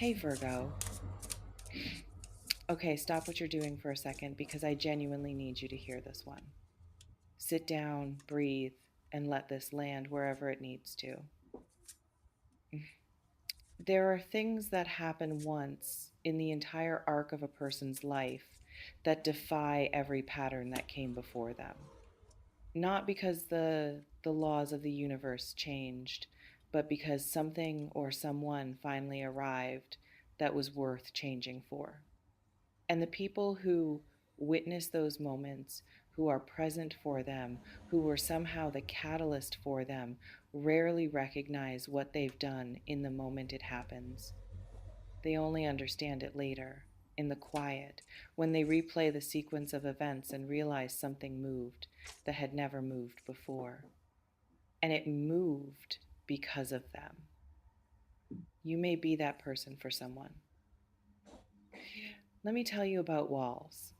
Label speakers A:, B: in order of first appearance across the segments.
A: Hey Virgo. Okay, stop what you're doing for a second because I genuinely need you to hear this one. Sit down, breathe, and let this land wherever it needs to. There are things that happen once in the entire arc of a person's life that defy every pattern that came before them. Not because the laws of the universe changed, but because something or someone finally arrived that was worth changing for. And the people who witness those moments, who are present for them, who were somehow the catalyst for them, rarely recognize what they've done in the moment it happens. They only understand it later, in the quiet, when they replay the sequence of events and realize something moved that had never moved before. And it moved because of them. You may be that person for someone. Let me tell you about walls.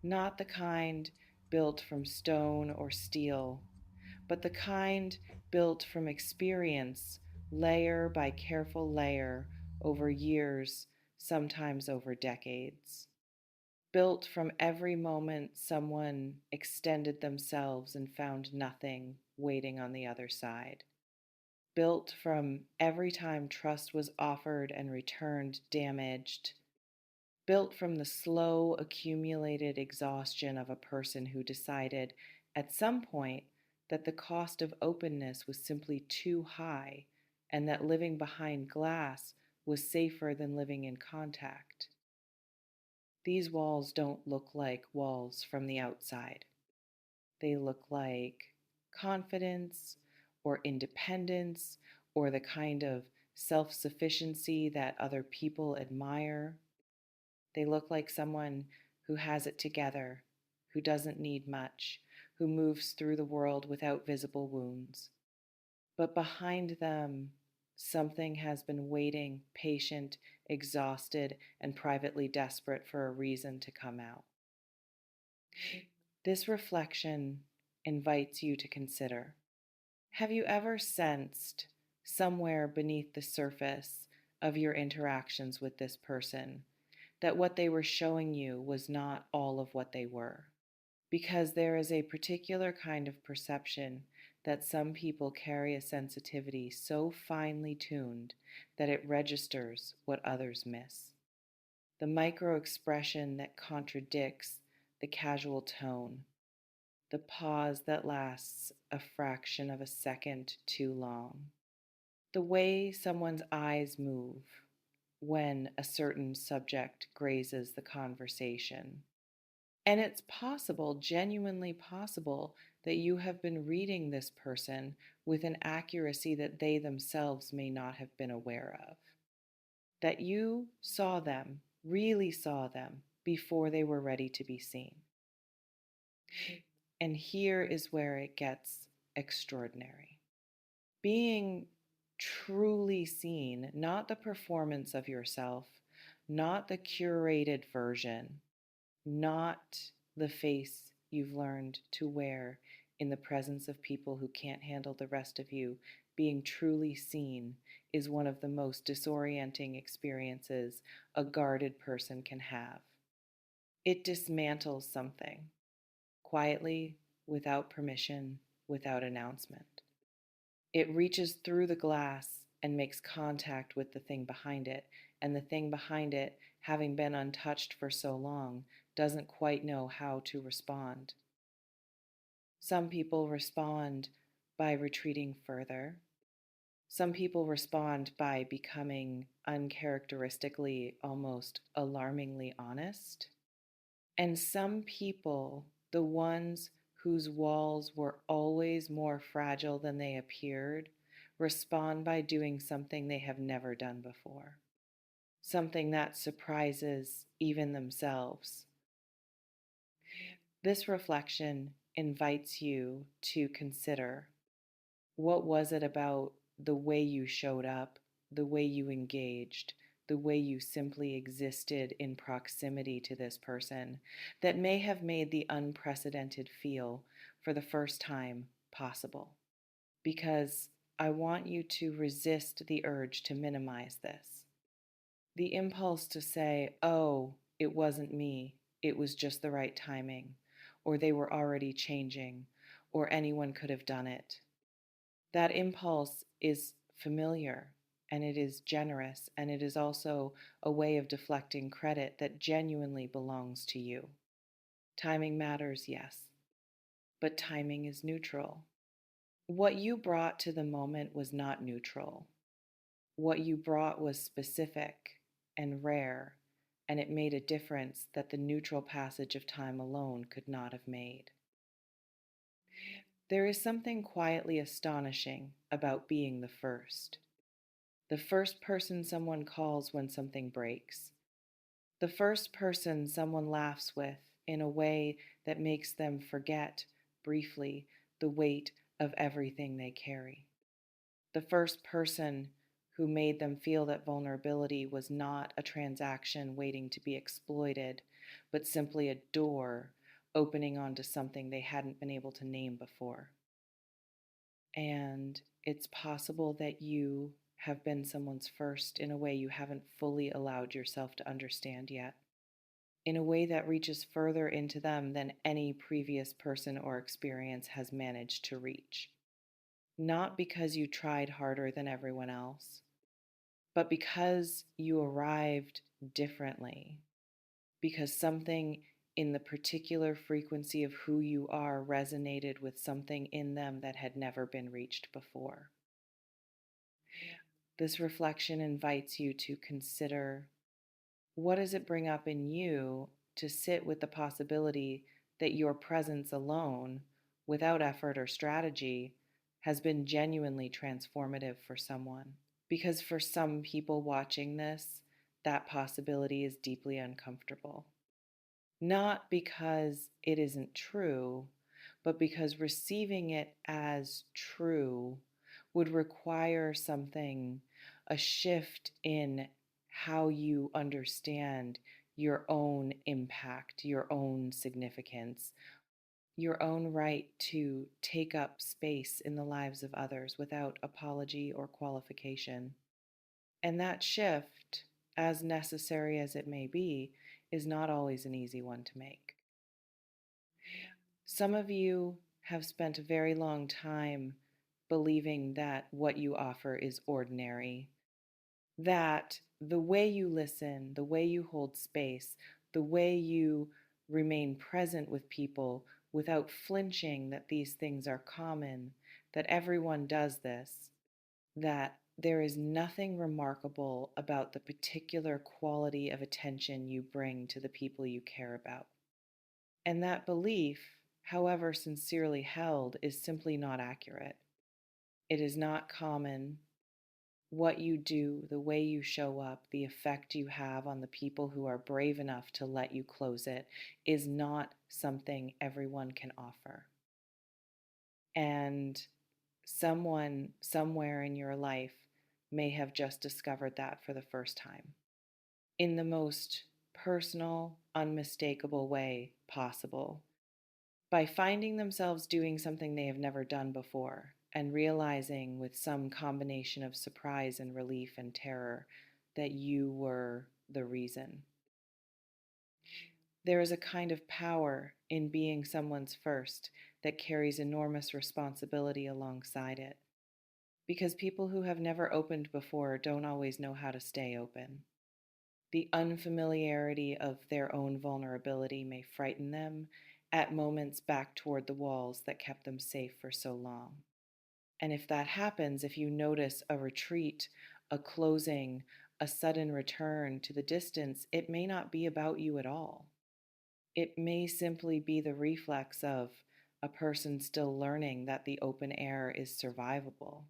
A: Not the kind built from stone or steel, but the kind built from experience, layer by careful layer, over years, sometimes over decades. Built from every moment someone extended themselves and found nothing waiting on the other side. Built from every time trust was offered and returned damaged. Built from the slow, accumulated exhaustion of a person who decided at some point that the cost of openness was simply too high and that living behind glass was safer than living in contact. These walls don't look like walls from the outside. They look like confidence or independence or the kind of self sufficiency that other people admire. They look like someone who has it together, who doesn't need much, who moves through the world without visible wounds. But behind them, something has been waiting, patient, exhausted, and privately desperate for a reason to come out. This reflection invites you to consider: have you ever sensed somewhere beneath the surface of your interactions with this person that what they were showing you was not all of what they were? Because there is a particular kind of perception that some people carry a sensitivity so finely tuned that it registers what others miss. The micro expression that contradicts the casual tone, the pause that lasts a fraction of a second too long, the way someone's eyes move when a certain subject grazes the conversation. And it's possible, genuinely possible, that you have been reading this person with an accuracy that they themselves may not have been aware of. That you saw them, really saw them, before they were ready to be seen. And here is where it gets extraordinary. Being truly seen, not the performance of yourself, not the curated version, not the face you've learned to wear in the presence of people who can't handle the rest of you. Being truly seen is one of the most disorienting experiences a guarded person can have. It dismantles something quietly, without permission, without announcement. It reaches through the glass and makes contact with the thing behind it, and the thing behind it, having been untouched for so long, doesn't quite know how to respond. Some people respond by retreating further. Some people respond by becoming uncharacteristically, almost alarmingly honest. And some people, the ones whose walls were always more fragile than they appeared, respond by doing something they have never done before, something that surprises even themselves. This reflection invites you to consider: what was it about the way you showed up, the way you engaged, the way you simply existed in proximity to this person that may have made the unprecedented feel for the first time possible? Because I want you to resist the urge to minimize this. The impulse to say, oh, it wasn't me, it was just the right timing, or they were already changing, or anyone could have done it. That impulse is familiar and it is generous, and it is also a way of deflecting credit that genuinely belongs to you. Timing matters, yes, but timing is neutral. What you brought to the moment was not neutral. What you brought was specific and rare, and it made a difference that the neutral passage of time alone could not have made. There is something quietly astonishing about being the first person someone calls when something breaks, the first person someone laughs with in a way that makes them forget, briefly, the weight of everything they carry. The first person who made them feel that vulnerability was not a transaction waiting to be exploited, but simply a door opening onto something they hadn't been able to name before. And it's possible that you have been someone's first in a way you haven't fully allowed yourself to understand yet, in a way that reaches further into them than any previous person or experience has managed to reach. Not because you tried harder than everyone else, but because you arrived differently, because something in the particular frequency of who you are resonated with something in them that had never been reached before. This reflection invites you to consider, what does it bring up in you to sit with the possibility that your presence alone, without effort or strategy, has been genuinely transformative for someone? Because for some people watching this, that possibility is deeply uncomfortable. Not because it isn't true, but because receiving it as true would require something, a shift in how you understand your own impact, your own significance, your own right to take up space in the lives of others without apology or qualification. And that shift, as necessary as it may be, is not always an easy one to make. Some of you have spent a very long time believing that what you offer is ordinary, that the way you listen, the way you hold space, the way you remain present with people without flinching that these things are common, that everyone does this, that there is nothing remarkable about the particular quality of attention you bring to the people you care about. And that belief, however sincerely held, is simply not accurate. It is not common. What you do, the way you show up, the effect you have on the people who are brave enough to let you close it is not something everyone can offer. And someone somewhere in your life may have just discovered that for the first time in the most personal, unmistakable way possible, by finding themselves doing something they have never done before and realizing with some combination of surprise and relief and terror that you were the reason. There is a kind of power in being someone's first that carries enormous responsibility alongside it, because people who have never opened before don't always know how to stay open. The unfamiliarity of their own vulnerability may frighten them at moments back toward the walls that kept them safe for so long. And if that happens, if you notice a retreat, a closing, a sudden return to the distance, it may not be about you at all. It may simply be the reflex of a person still learning that the open air is survivable.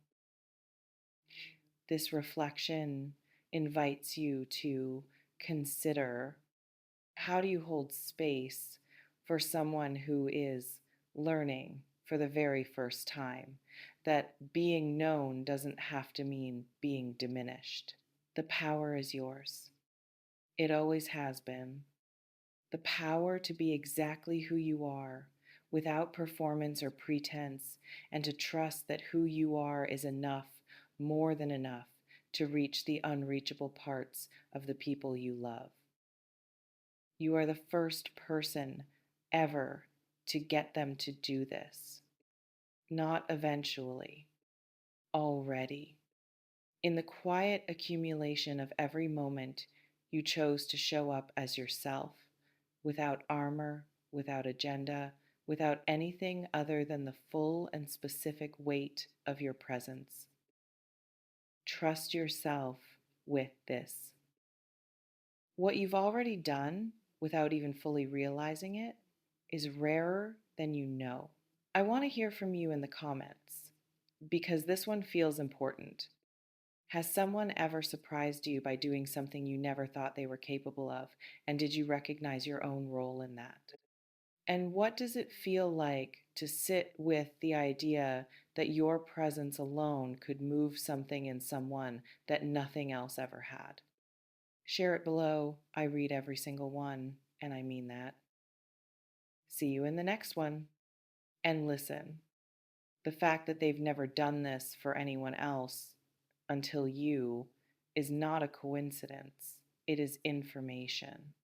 A: This reflection invites you to consider, how do you hold space for someone who is learning for the very first time that being known doesn't have to mean being diminished? The power is yours. It always has been. The power to be exactly who you are without performance or pretense, and to trust that who you are is enough, more than enough, to reach the unreachable parts of the people you love. You are the first person ever to get them to do this. Not eventually, already. In the quiet accumulation of every moment, you chose to show up as yourself, without armor, without agenda, without anything other than the full and specific weight of your presence. Trust yourself with this. What you've already done, without even fully realizing it, is rarer than you know. I want to hear from you in the comments because this one feels important. Has someone ever surprised you by doing something you never thought they were capable of? And did you recognize your own role in that? And what does it feel like to sit with the idea that your presence alone could move something in someone that nothing else ever had? Share it below. I read every single one, and I mean that. See you in the next one. And listen, the fact that they've never done this for anyone else until you is not a coincidence. It is information.